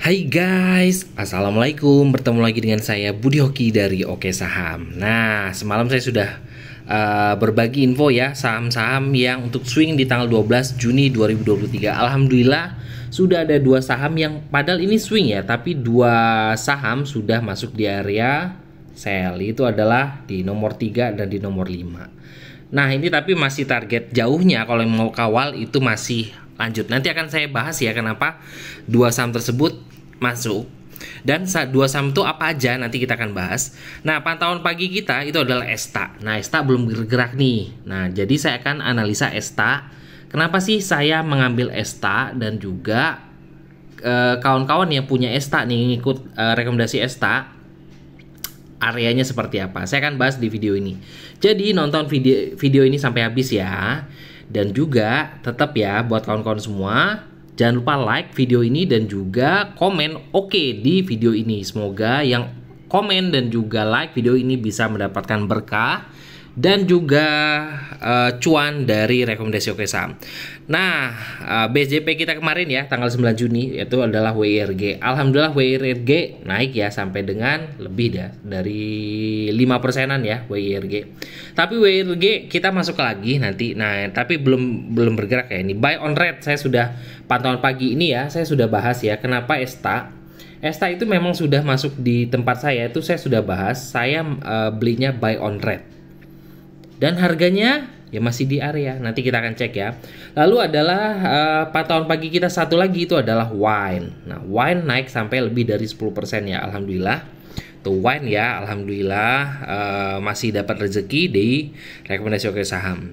Hai guys, assalamualaikum. Bertemu lagi dengan saya Budi Hoki dari Oke Saham. Nah, semalam saya sudah berbagi info ya saham-saham yang untuk swing di tanggal 12 Juni 2023. Alhamdulillah sudah ada dua saham yang padahal ini swing ya, tapi dua saham sudah masuk di area sell. Itu adalah di nomor 3 dan di nomor 5. Nah, ini tapi masih target jauhnya kalau yang mau kawal itu masih lanjut. Nanti akan saya bahas ya kenapa dua saham tersebut masuk dan dua saham itu apa aja, nanti kita akan bahas. Nah, pantauan pagi kita itu adalah ESTA. Nah, ESTA belum bergerak nih. Nah, jadi saya akan analisa ESTA. Kenapa sih saya mengambil ESTA dan juga kawan-kawan yang punya ESTA nih ngikut rekomendasi ESTA, areanya seperti apa, saya akan bahas di video ini. Jadi nonton video ini sampai habis ya. Dan juga tetap ya buat kawan-kawan semua, jangan lupa like video ini dan juga komen oke di video ini. Semoga yang komen dan juga like video ini bisa mendapatkan berkah dan juga cuan dari rekomendasi Oke Saham. Nah, BSJP kita kemarin ya tanggal 9 Juni itu adalah WIRG. Alhamdulillah WIRG naik ya sampai dengan lebih dari 5%-an ya WIRG. Tapi WIRG kita masuk lagi nanti. Nah, tapi belum bergerak ya ini. Buy on red saya sudah pantauan pagi ini ya, saya sudah bahas ya kenapa ESTA itu memang sudah masuk di tempat saya, itu saya sudah bahas. Saya belinya buy on red. Dan harganya ya masih di area, nanti kita akan cek ya. Lalu adalah pantauan pagi kita satu lagi itu adalah wine. Nah, wine naik sampai lebih dari 10% ya, alhamdulillah. Tuh wine ya, alhamdulillah masih dapat rezeki di rekomendasi Oke Saham.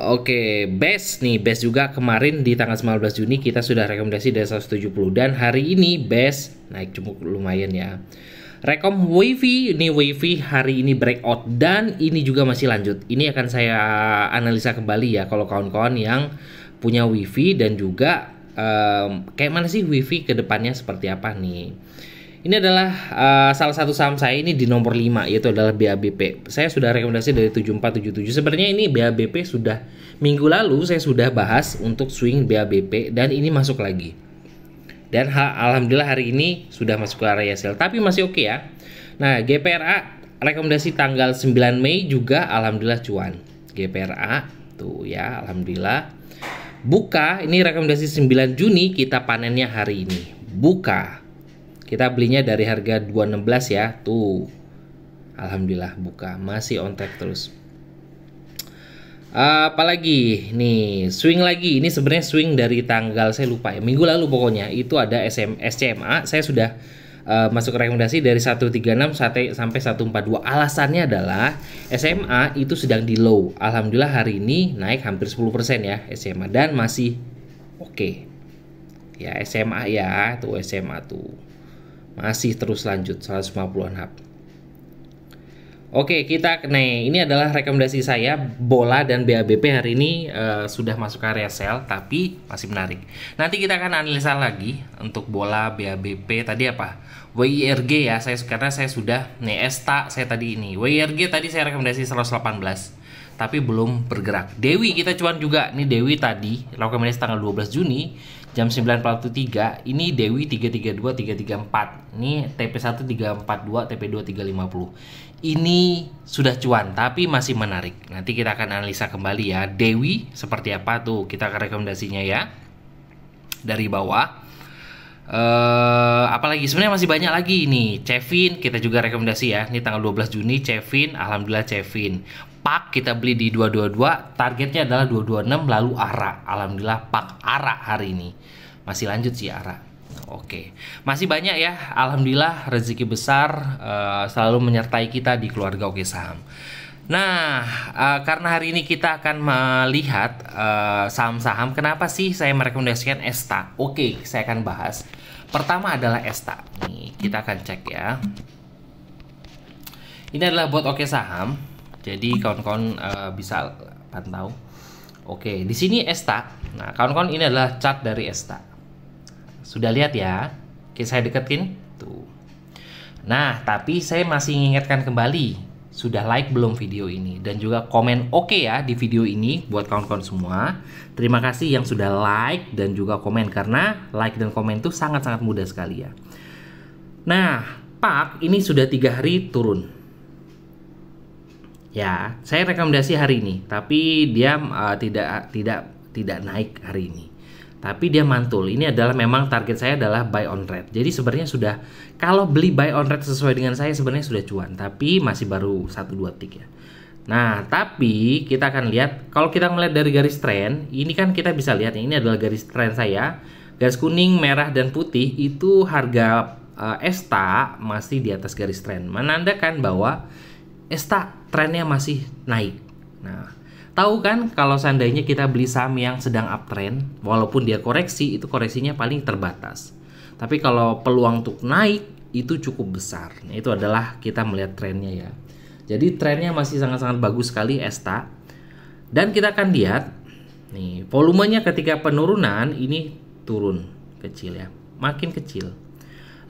Oke, BES nih, BES juga kemarin di tanggal 19 Juni kita sudah rekomendasi dari 170 dan hari ini BES naik cukup lumayan ya. Rekom WiFi, ini WiFi hari ini breakout dan ini juga masih lanjut. Ini akan saya analisa kembali ya kalau kawan-kawan yang punya WiFi dan juga kayak mana sih WiFi ke depannya seperti apa nih. Ini adalah salah satu saham saya ini di nomor 5 yaitu adalah BABP. Saya sudah rekomendasi dari 7477. Sebenarnya ini BABP sudah minggu lalu saya sudah bahas untuk swing BABP dan ini masuk lagi. Dan alhamdulillah hari ini sudah masuk ke area sell, tapi masih oke ya. Nah, GPRA rekomendasi tanggal 9 Mei juga alhamdulillah cuan. GPRA tuh ya, alhamdulillah. Buka ini rekomendasi 9 Juni kita panennya hari ini. Buka. Kita belinya dari harga 216 ya. Tuh. Alhamdulillah buka, masih on track terus. Apalagi nih swing lagi, ini sebenarnya swing dari tanggal saya lupa ya, minggu lalu pokoknya itu ada SCMA. Saya sudah masuk rekomendasi dari 136 sampai 142. Alasannya adalah SMA itu sedang di low. Alhamdulillah hari ini naik hampir 10% ya SMA dan masih oke. Ya SMA ya, tuh SMA tuh masih terus lanjut 150-an hub. Oke, ini adalah rekomendasi saya bola dan BABP hari ini sudah masuk area sell tapi masih menarik. Nanti kita akan analisa lagi untuk bola BABP tadi apa? WIRG ya, karena saya sudah nih ESTA saya tadi ini. WIRG tadi saya rekomendasi 118 tapi belum bergerak. Dewi kita cuan juga. Nih Dewi tadi rekomendasi tanggal 12 Juni jam 9.43. Ini Dewi 332 334. Ini TP1 342, TP2 350. Ini sudah cuan tapi masih menarik. Nanti kita akan analisa kembali ya. Dewi seperti apa tuh kita akan rekomendasinya ya. Dari bawah. Apalagi sebenarnya masih banyak lagi nih. Cevin kita juga rekomendasi ya. Ini tanggal 12 Juni Cevin, alhamdulillah Cevin. Pak kita beli di 222, targetnya adalah 226, lalu ARA. Alhamdulillah Pak ARA hari ini. Masih lanjut sih ARA. Oke. Masih banyak ya. Alhamdulillah rezeki besar selalu menyertai kita di keluarga Oke Saham. Nah, karena hari ini kita akan melihat saham-saham, kenapa sih saya merekomendasikan ESTA? Oke, saya akan bahas. Pertama adalah ESTA. Nih, kita akan cek ya. Ini adalah buat Oke Saham. Jadi kawan-kawan bisa pantau. Oke, di sini ESTA. Nah, kawan-kawan ini adalah chart dari ESTA. Sudah lihat ya? Oke, saya deketin. Tuh. Nah, tapi saya masih mengingatkan kembali. sudah like belum video ini, dan juga komen oke ya di video ini buat kawan-kawan semua. Terima kasih yang sudah like dan juga komen, karena like dan komen itu sangat-sangat mudah sekali ya. Nah, Pak ini sudah 3 hari turun. Ya, saya rekomendasi hari ini, tapi dia tidak naik hari ini. Tapi dia mantul. Ini adalah memang target saya adalah buy on red. Jadi sebenarnya sudah, kalau beli buy on red sesuai dengan saya sebenarnya sudah cuan, tapi masih baru 1-2 tick ya. Nah, tapi kita akan lihat, kalau kita melihat dari garis trend, ini kan kita bisa lihat ini adalah garis trend saya. Garis kuning, merah dan putih itu harga ESTA masih di atas garis trend, menandakan bahwa ESTA trennya masih naik. Nah, tahu kan kalau seandainya kita beli saham yang sedang uptrend, walaupun dia koreksi, itu koreksinya paling terbatas. Tapi kalau peluang untuk naik itu cukup besar. Nah, itu adalah kita melihat trennya ya. Jadi trennya masih sangat-sangat bagus sekali ESTA. Dan kita akan lihat nih, volumenya ketika penurunan ini turun kecil ya, makin kecil.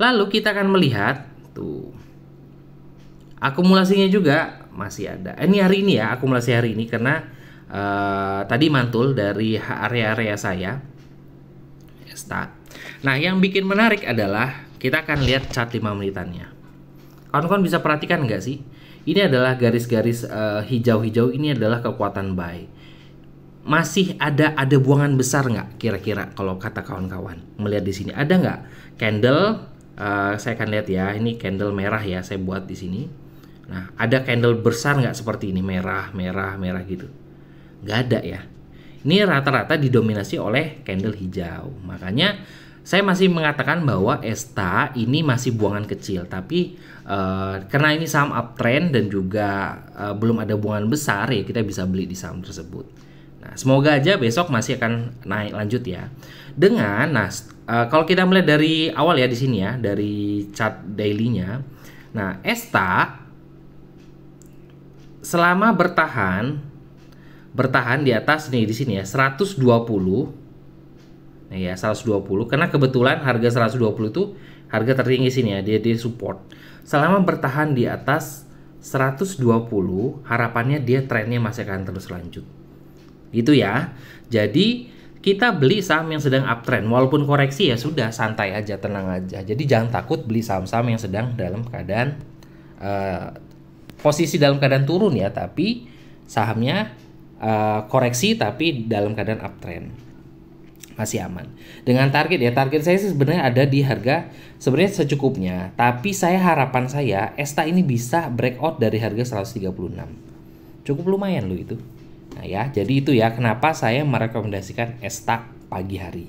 Lalu kita akan melihat tuh, akumulasinya juga masih ada. Ini hari ini ya, akumulasi hari ini, karena tadi mantul dari area-area saya ESTA. Nah, yang bikin menarik adalah kita akan lihat chart 5 menitannya. Kawan-kawan bisa perhatikan nggak sih? Ini adalah garis-garis hijau-hijau, ini adalah kekuatan buy. Masih ada buangan besar nggak kira-kira kalau kata kawan-kawan? Melihat di sini ada nggak candle? Saya akan lihat ya, ini candle merah ya, saya buat di sini. Nah, ada candle besar nggak seperti ini, merah gitu? Nggak ada ya. Ini rata-rata didominasi oleh candle hijau. Makanya saya masih mengatakan bahwa ESTA ini masih buangan kecil. Tapi karena ini saham uptrend dan juga belum ada buangan besar ya, kita bisa beli di saham tersebut. Nah, semoga aja besok masih akan naik lanjut ya. Kalau kita melihat dari awal ya di sini ya, dari chart daily-nya. Nah, ESTA selama bertahan di atas nih di sini ya 120. Nah ya 120, karena kebetulan harga 120 itu harga tertinggi sini ya, dia support. Selama bertahan di atas 120, harapannya dia trennya masih akan terus lanjut. Gitu ya. Jadi kita beli saham yang sedang uptrend, walaupun koreksi ya sudah, santai aja, tenang aja. Jadi jangan takut beli saham-saham yang sedang dalam keadaan posisi dalam keadaan turun ya, tapi sahamnya koreksi tapi dalam keadaan uptrend, masih aman. Dengan target ya, target saya sebenarnya ada di harga sebenarnya secukupnya, tapi harapan saya ESTA ini bisa breakout dari harga 136. Cukup lumayan loh itu. Nah ya, jadi itu ya kenapa saya merekomendasikan ESTA pagi hari.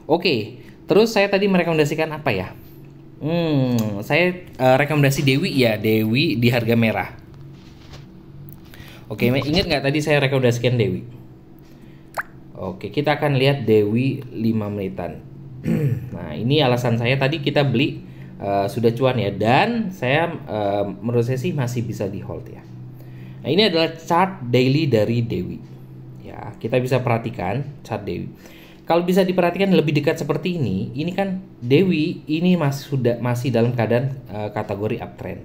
Oke, terus saya tadi merekomendasikan apa ya? Saya rekomendasi Dewi ya, Dewi di harga merah. Oke, ingat nggak tadi saya rekomendasikan Dewi? Oke, kita akan lihat Dewi 5 menitan. Nah, ini alasan saya tadi kita beli sudah cuan ya, dan saya menurut saya sih masih bisa di hold ya. Nah, ini adalah chart daily dari Dewi. Ya, kita bisa perhatikan chart Dewi. Kalau bisa diperhatikan lebih dekat seperti ini kan Dewi ini masih dalam keadaan kategori uptrend.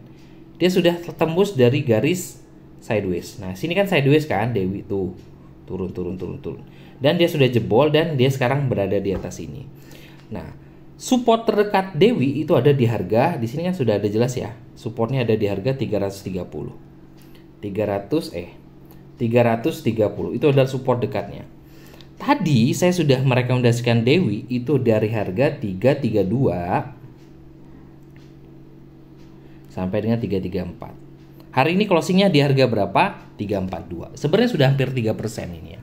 Dia sudah tembus dari garis sideways. Nah, sini kan sideways kan Dewi tuh. Turun. Dan dia sudah jebol dan dia sekarang berada di atas ini. Nah, support terdekat Dewi itu ada di harga, di sini kan sudah ada jelas ya. Supportnya ada di harga 330. 330 itu adalah support dekatnya. Tadi saya sudah merekomendasikan Dewi itu dari harga 332 sampai dengan 334. Hari ini closingnya di harga berapa? 342. Sebenarnya sudah hampir 3% ini ya.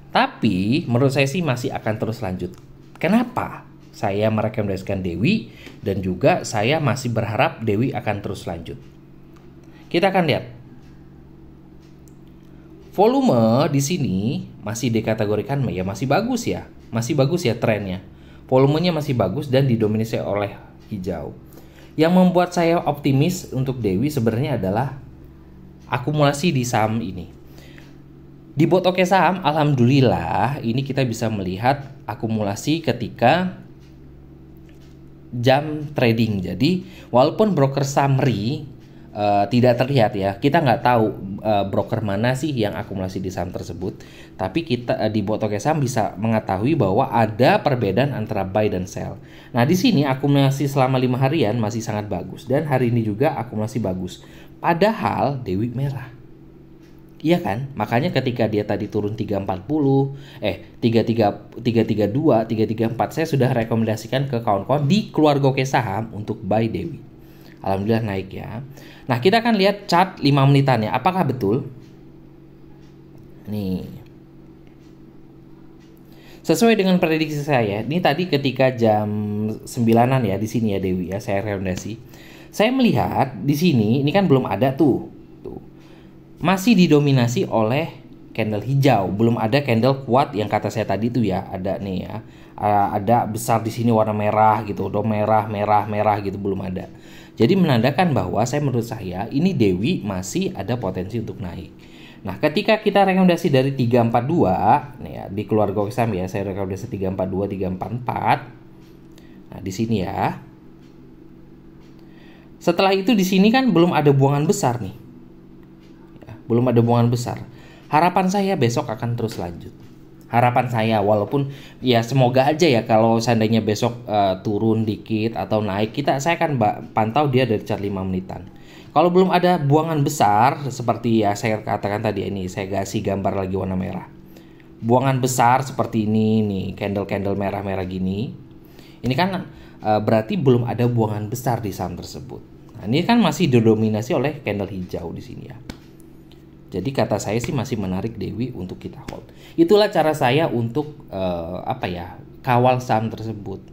Tapi menurut saya sih masih akan terus lanjut. Kenapa? Saya merekomendasikan Dewi dan juga saya masih berharap Dewi akan terus lanjut. Kita akan lihat. Volume di sini masih dikategorikan ya masih bagus ya. Masih bagus ya trennya. Volumenya masih bagus dan didominasi oleh hijau. Yang membuat saya optimis untuk Dewi sebenarnya adalah akumulasi di saham ini. Di bot Oke Saham, alhamdulillah ini kita bisa melihat akumulasi ketika jam trading. Jadi walaupun broker summary tidak terlihat ya. Kita nggak tahu broker mana sih yang akumulasi di saham tersebut. Tapi kita di bot Oke Saham bisa mengetahui bahwa ada perbedaan antara buy dan sell. Nah di sini akumulasi selama 5 harian masih sangat bagus dan hari ini juga akumulasi bagus. Padahal Dewi merah. Iya kan? Makanya ketika dia tadi turun 340, 332, 334, saya sudah rekomendasikan ke kawan-kawan di keluarga Oke Saham untuk buy Dewi. Alhamdulillah naik ya. Nah, kita akan lihat chart 5 menitannya. Apakah betul? Nih. Sesuai dengan prediksi saya, ini tadi ketika jam 9-an ya di sini ya Dewi ya, saya rekomendasi. Saya melihat di sini ini kan belum ada tuh. Masih didominasi oleh candle hijau, belum ada candle kuat yang kata saya tadi tuh ya, ada nih ya. Ada besar di sini warna merah gitu, merah gitu belum ada. Jadi menandakan bahwa menurut saya ini Dewi masih ada potensi untuk naik. Nah, ketika kita rekomendasi dari 342 nih ya, di keluarga Oke Saham ya, saya rekomendasi 342, 344. Nah, di sini ya. Setelah itu di sini kan belum ada buangan besar nih. Ya, belum ada buangan besar. Harapan saya besok akan terus lanjut. Harapan saya, walaupun ya semoga aja ya kalau seandainya besok turun dikit atau naik, saya akan pantau dia dari chart 5 menitan. Kalau belum ada buangan besar seperti ya saya katakan tadi ini, saya kasih gambar lagi warna merah. Buangan besar seperti ini nih, candle merah-merah gini. Ini kan berarti belum ada buangan besar di saham tersebut. Nah, ini kan masih didominasi oleh candle hijau di sini ya. Jadi kata saya sih masih menarik Dewi untuk kita hold. Itulah cara saya untuk kawal saham tersebut.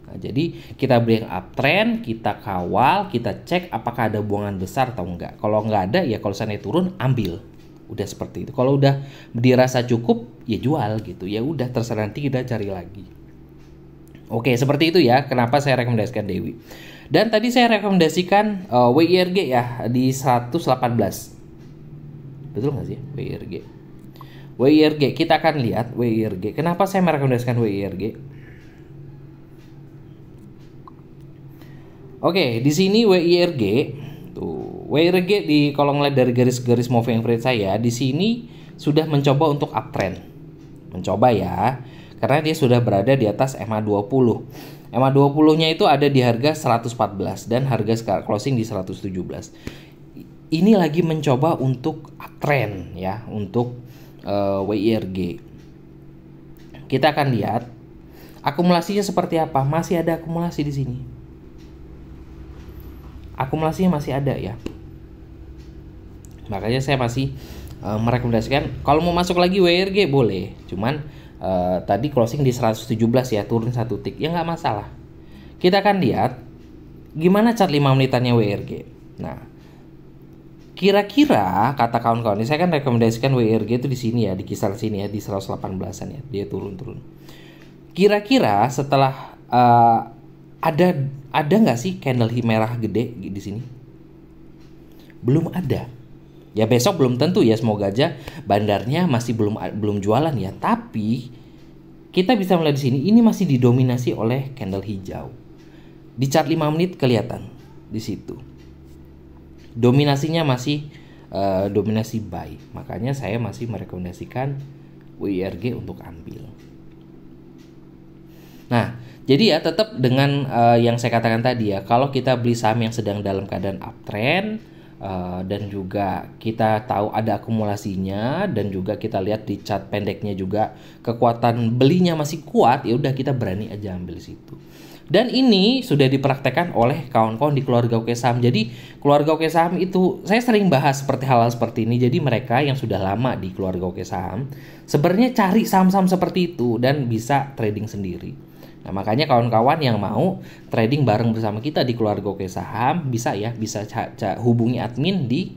Nah, jadi kita beli yang uptrend, kita kawal, kita cek apakah ada buangan besar atau enggak. Kalau enggak ada ya kalau sana turun ambil. Udah seperti itu. Kalau udah dirasa cukup ya jual gitu. Ya udah terserah, nanti kita cari lagi. Oke, seperti itu ya kenapa saya rekomendasikan Dewi. Dan tadi saya rekomendasikan WIRG ya di 118. Betul nggak sih WIRG? WIRG kita akan lihat WIRG. Kenapa saya merekomendasikan WIRG? Oke, di sini WIRG tuh. WIRG kalau ngeliat dari garis-garis moving average saya di sini sudah mencoba untuk uptrend. Mencoba ya. Karena dia sudah berada di atas MA20. MA20-nya itu ada di harga 114 dan harga closing di 117. Ini lagi mencoba untuk uptrend ya, untuk WIRG. Kita akan lihat akumulasinya seperti apa. Masih ada akumulasi di sini. Akumulasinya masih ada ya. Makanya saya masih merekomendasikan kalau mau masuk lagi WIRG boleh. Cuman tadi closing di 117 ya, turun 1 tick. Ya nggak masalah. Kita akan lihat gimana chart 5 menitannya WIRG. Nah, kira-kira kata kawan-kawan ini saya kan rekomendasikan WIRG itu di sini ya, di kisaran sini ya, di 118-an ya. Dia turun-turun. Kira-kira setelah ada nggak sih candle merah gede di sini? Belum ada. Ya besok belum tentu ya, semoga aja bandarnya masih belum jualan ya. Tapi kita bisa melihat di sini ini masih didominasi oleh candle hijau. Di chart 5 menit kelihatan di situ. Dominasinya masih dominasi buy. Makanya saya masih merekomendasikan WIRG untuk ambil. Nah, jadi ya tetap dengan yang saya katakan tadi ya, kalau kita beli saham yang sedang dalam keadaan uptrend dan juga kita tahu ada akumulasinya dan juga kita lihat di chart pendeknya juga kekuatan belinya masih kuat, ya udah kita berani aja ambil situ. Dan ini sudah dipraktekkan oleh kawan-kawan di keluarga Oke Saham. Jadi keluarga Oke Saham itu saya sering bahas seperti hal-hal seperti ini. Jadi mereka yang sudah lama di keluarga Oke Saham sebenarnya cari saham-saham seperti itu dan bisa trading sendiri. Nah, makanya kawan-kawan yang mau trading bareng bersama kita di keluarga Oke Saham bisa hubungi admin di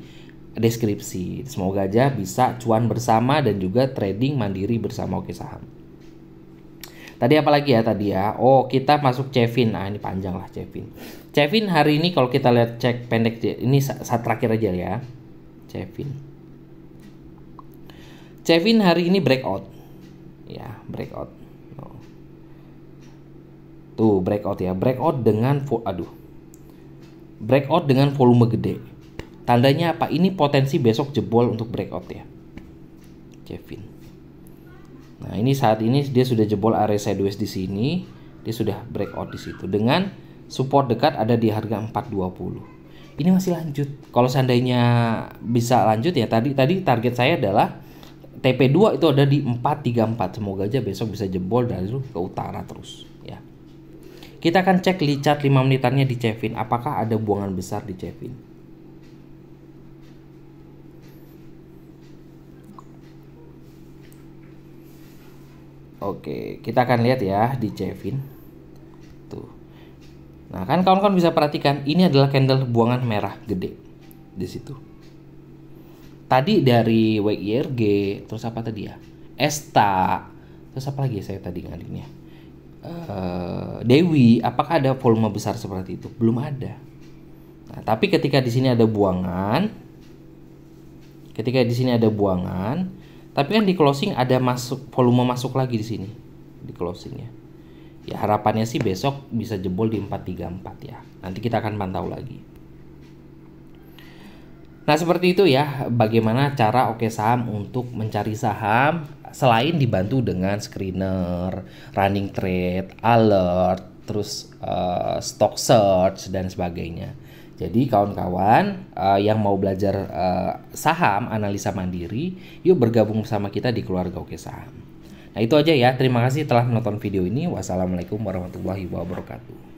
deskripsi. Semoga aja bisa cuan bersama dan juga trading mandiri bersama Oke Saham. Tadi apa lagi ya tadi ya? Oh, kita masuk Cevin. Nah, ini panjang lah Cevin. Cevin hari ini kalau kita lihat cek pendek, ini saat terakhir aja ya. Cevin hari ini breakout. Ya, breakout. Tuh, breakout ya. Breakout dengan volume gede. Tandanya apa? Ini potensi besok jebol untuk breakout ya. Cevin. Nah, ini saat ini dia sudah jebol area sideways di sini. Dia sudah breakout di situ dengan support dekat ada di harga 420. Ini masih lanjut. Kalau seandainya bisa lanjut ya, tadi target saya adalah TP2 itu ada di 434. Semoga aja besok bisa jebol dari ke utara terus ya. Kita akan cek chart 5 menitannya di Cevin. Apakah ada buangan besar di Cevin? Oke, kita akan lihat ya di Cevin. Tuh. Nah, kan kawan-kawan bisa perhatikan ini adalah candle buangan merah gede di situ. Tadi dari WIRG, terus apa tadi ya? Esta, terus apa lagi saya tadi ngadiknya? Dewi, apakah ada volume besar seperti itu? Belum ada. Nah, tapi ketika di sini ada buangan, tapi kan di closing ada volume masuk lagi di sini di closingnya. Ya harapannya sih besok bisa jebol di 434 ya. Nanti kita akan pantau lagi. Nah seperti itu ya bagaimana cara Oke Saham untuk mencari saham selain dibantu dengan screener, running trade, alert, terus stock search dan sebagainya. Jadi kawan-kawan yang mau belajar saham analisa mandiri, yuk bergabung bersama kita di keluarga Oke Saham. Nah itu aja ya, terima kasih telah menonton video ini. Wassalamualaikum warahmatullahi wabarakatuh.